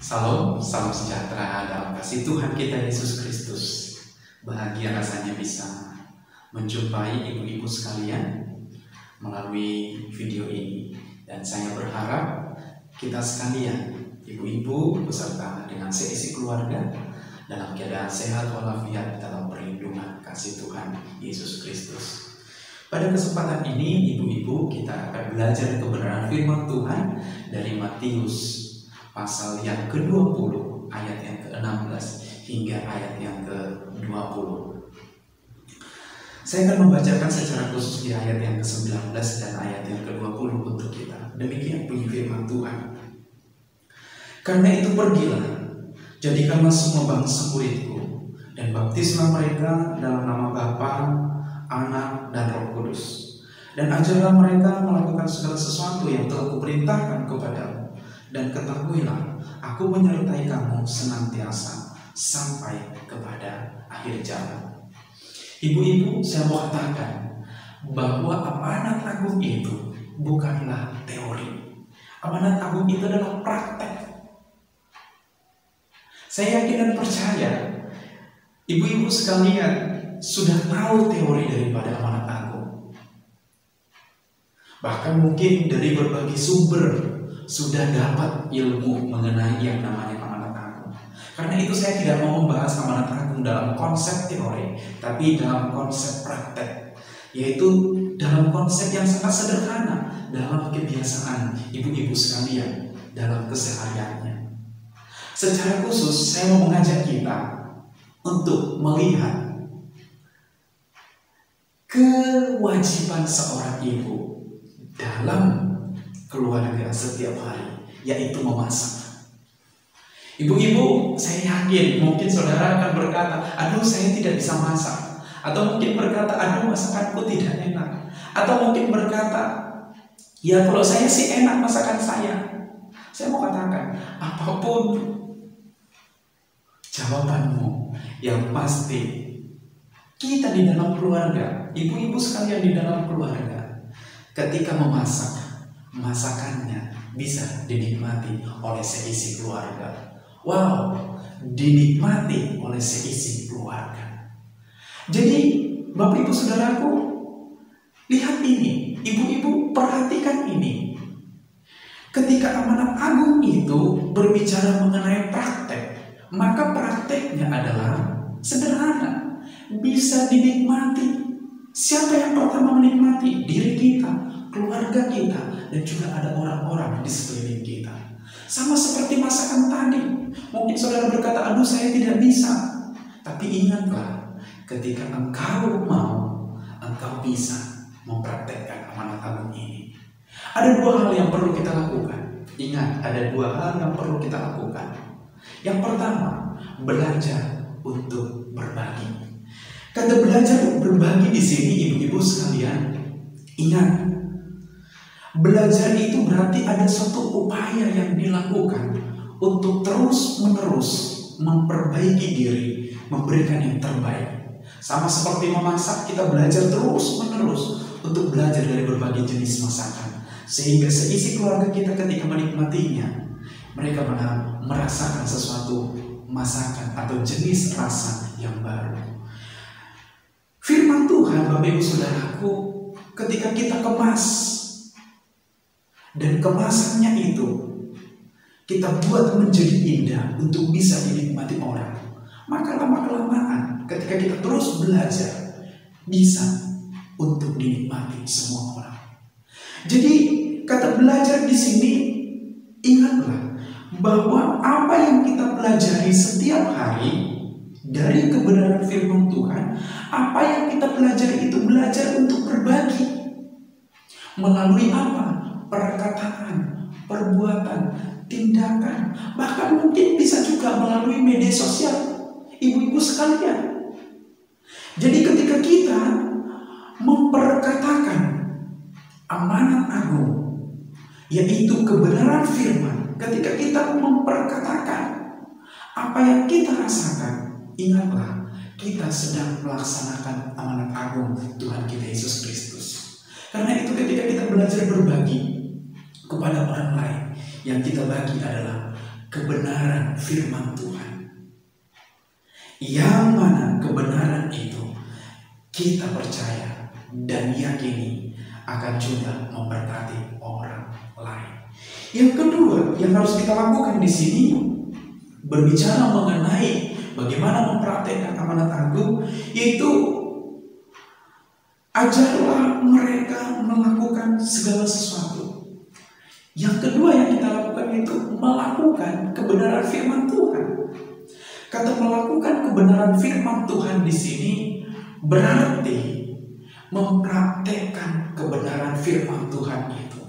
Salam sejahtera dalam kasih Tuhan kita Yesus Kristus. Bahagia rasanya bisa menjumpai ibu-ibu sekalian melalui video ini. Dan saya berharap kita sekalian, ibu-ibu beserta dengan seisi keluarga, dalam keadaan sehat walafiat dalam perlindungan kasih Tuhan Yesus Kristus. Pada kesempatan ini, ibu-ibu, kita akan belajar kebenaran firman Tuhan dari Matius pasal yang ke-20, ayat yang ke-16 hingga ayat yang ke-20. Saya akan membacakan secara khusus di ayat yang ke-19 dan ayat yang ke-20 untuk kita. Demikian bunyi firman Tuhan. Karena itu pergilah, jadikanlah semua bangsa muridku, dan baptislah mereka dalam nama Bapa, Anak, dan Roh Kudus. Dan ajarlah mereka melakukan segala sesuatu yang telah kuperintahkan kepadamu. Dan ketahuilah, aku menyertai kamu senantiasa sampai kepada akhir zaman. Ibu-ibu, saya mau katakan bahwa amanat agung itu bukanlah teori. Amanat agung itu adalah praktek. Saya yakin dan percaya ibu-ibu sekalian sudah tahu teori daripada amanat agung. Bahkan mungkin dari berbagai sumber sudah dapat ilmu mengenai yang namanya amanat agung. Karena itu saya tidak mau membahas amanat agung dalam konsep teori, tapi dalam konsep praktek, yaitu dalam konsep yang sangat sederhana dalam kebiasaan ibu-ibu sekalian dalam kesehariannya. Secara khusus saya mau mengajak kita untuk melihat kewajiban seorang ibu dalam keluarga setiap hari, yaitu memasak. Ibu-ibu, saya yakin mungkin saudara akan berkata, aduh saya tidak bisa masak. Atau mungkin berkata, aduh masakanku tidak enak. Atau mungkin berkata, ya kalau saya sih enak masakan saya. Saya mau katakan, apapun jawabanmu, yang pasti kita di dalam keluarga, ibu-ibu sekalian di dalam keluarga, ketika memasak, masakannya bisa dinikmati oleh seisi keluarga. Wow, dinikmati oleh seisi keluarga. Jadi, Bapak Ibu Saudaraku, lihat ini, ibu-ibu perhatikan ini. Ketika amanat agung itu berbicara mengenai praktek, maka prakteknya adalah sederhana, bisa dinikmati. Siapa yang pertama menikmati? Diri kita, keluarga kita, dan juga ada orang-orang di sekeliling kita. Sama seperti masakan tadi. Mungkin saudara berkata, aduh saya tidak bisa. Tapi ingatlah, ketika engkau mau, engkau bisa mempraktekkan amanat agung ini. Ada dua hal yang perlu kita lakukan. Ingat, ada dua hal yang perlu kita lakukan. Yang pertama, belajar untuk berbagi. Kata belajar berbagi di sini, ibu-ibu sekalian, ingat, belajar itu berarti ada suatu upaya yang dilakukan untuk terus-menerus memperbaiki diri, memberikan yang terbaik. Sama seperti memasak, kita belajar terus-menerus untuk belajar dari berbagai jenis masakan, sehingga seisi keluarga kita ketika menikmatinya, mereka merasakan sesuatu masakan atau jenis rasa yang baru. Firman Tuhan, Bapak Ibu Saudaraku, ketika kita kemas dan kemasannya itu kita buat menjadi indah untuk bisa dinikmati orang, maka lama-kelamaan ketika kita terus belajar bisa untuk dinikmati semua orang. Jadi kata belajar di sini, ingatlah bahwa apa yang kita pelajari setiap hari dari kebenaran firman Tuhan, apa yang kita pelajari itu belajar untuk berbagi. Melalui apa? Perkataan, perbuatan, tindakan, bahkan mungkin bisa juga melalui media sosial, ibu-ibu sekalian. Jadi ketika kita memperkatakan amanat agung, yaitu kebenaran firman, ketika kita memperkatakan apa yang kita rasakan, ingatlah, kita sedang melaksanakan amanat agung Tuhan kita Yesus Kristus. Karena itu ketika kita belajar berbagi kepada orang lain, yang kita bagi adalah kebenaran firman Tuhan. Yang mana kebenaran itu kita percaya dan yakini akan juga memberkati orang lain. Yang kedua yang harus kita lakukan di sini, berbicara mengenai bagaimana mempraktekkan amanat agung, yaitu ajarlah mereka melakukan segala sesuatu. Yang kedua yang kita lakukan itu melakukan kebenaran firman Tuhan. Kata melakukan kebenaran firman Tuhan di sini berarti mempraktekkan kebenaran firman Tuhan itu.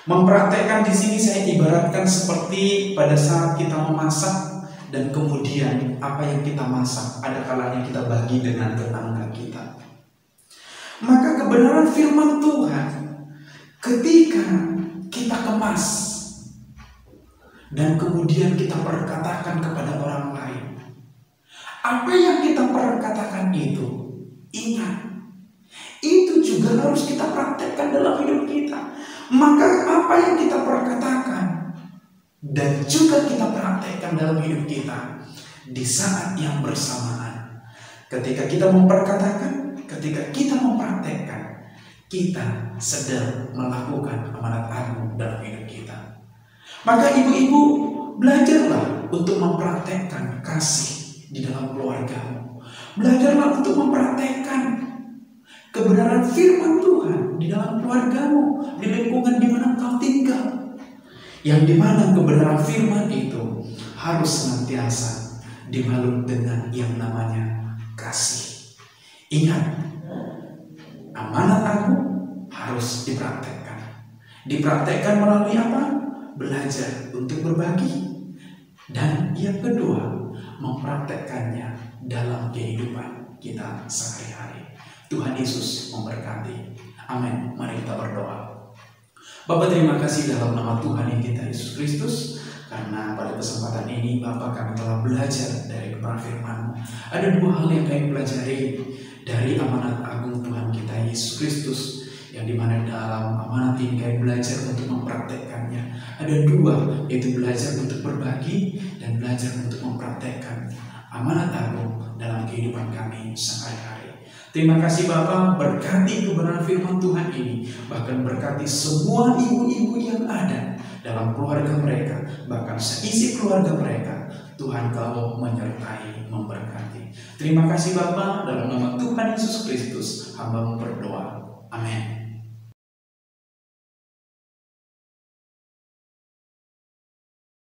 Mempraktekkan di sini saya ibaratkan seperti pada saat kita memasak dan kemudian apa yang kita masak ada kalanya kita bagi dengan tetangga kita. Maka kebenaran firman Tuhan ketika kita kemas dan kemudian kita perkatakan kepada orang lain, apa yang kita perkatakan itu, ingat, itu juga harus kita praktekkan dalam hidup kita. Maka apa yang kita perkatakan dan juga kita praktekkan dalam hidup kita di saat yang bersamaan. Ketika kita memperkatakan, ketika kita mempraktekkan, kita sedang melakukan amanat agung dalam hidup kita. Maka ibu-ibu, belajarlah untuk mempraktekkan kasih di dalam keluargamu. Belajarlah untuk mempraktekkan kebenaran firman Tuhan di dalam keluargamu, di lingkungan di mana kau tinggal. Yang dimana kebenaran firman itu harus senantiasa dibalut dengan yang namanya kasih. Ingat, amanat agung harus dipraktekkan. Dipraktekkan melalui apa? Belajar untuk berbagi. Dan yang kedua, mempraktekkannya dalam kehidupan kita sehari-hari. Tuhan Yesus memberkati. Amin. Mari kita berdoa. Bapa, terima kasih dalam nama Tuhan yang kita Yesus Kristus, karena pada kesempatan ini Bapa kami telah belajar dari kebenaran firman-Mu. Ada dua hal yang kami pelajari dari amanat agung Tuhan kita Yesus Kristus, yang dimana dalam amanat ini kami belajar untuk mempraktekkannya. Ada dua, yaitu belajar untuk berbagi dan belajar untuk mempraktekkan amanat agung dalam kehidupan kami sehari-hari. Terima kasih Bapa, berkati kebenaran firman Tuhan ini, bahkan berkati semua ibu-ibu yang ada dalam keluarga mereka, bahkan seisi keluarga mereka. Tuhan Kau menyertai, memberkati. Terima kasih Bapa, dalam nama Tuhan Yesus Kristus hamba berdoa. Amin.